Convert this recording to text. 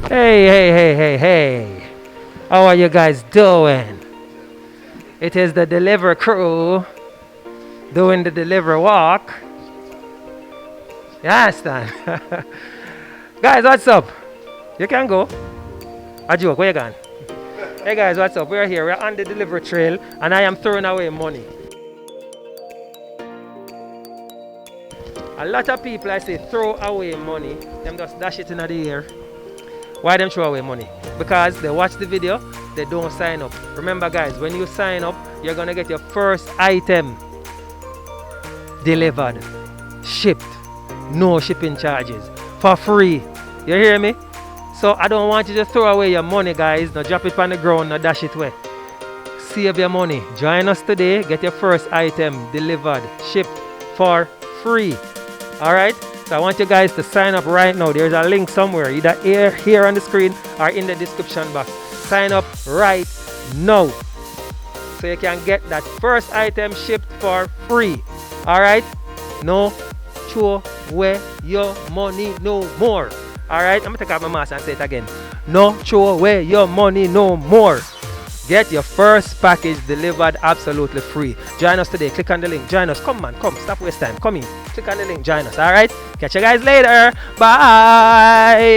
Hey. How are you guys doing? It is the deliver crew doing the deliver walk. You understand? Guys, what's up? You can go. A joke, where you going? Hey guys, what's up? We're here, we're on the deliver trail, and I am throwing away money. A lot of people I say throw away money, them just dash it in the air. Why them throw away money? Because they watch the video, they don't sign up. Remember guys, when you sign up, you're gonna get your first item delivered, shipped, no shipping charges, for free. You hear me? So I don't want you to throw away your money guys, no drop it on the ground, no dash it away. Save your money. Join us today, get your first item delivered, shipped for free. Alright? So I want you guys to sign up right now. There's a link somewhere, either here on the screen or in the description box. Sign up right now so you can get that first item shipped for free. Alright? No throw away your money no more. Alright? I'm going to take out my mask and say it again. No throw away your money no more. Get your first package delivered absolutely free. Join us today. Click on the link. Join us. Come man, come. Stop waste time. Come in. Click on the link. Join us. Alright? Catch you guys later. Bye.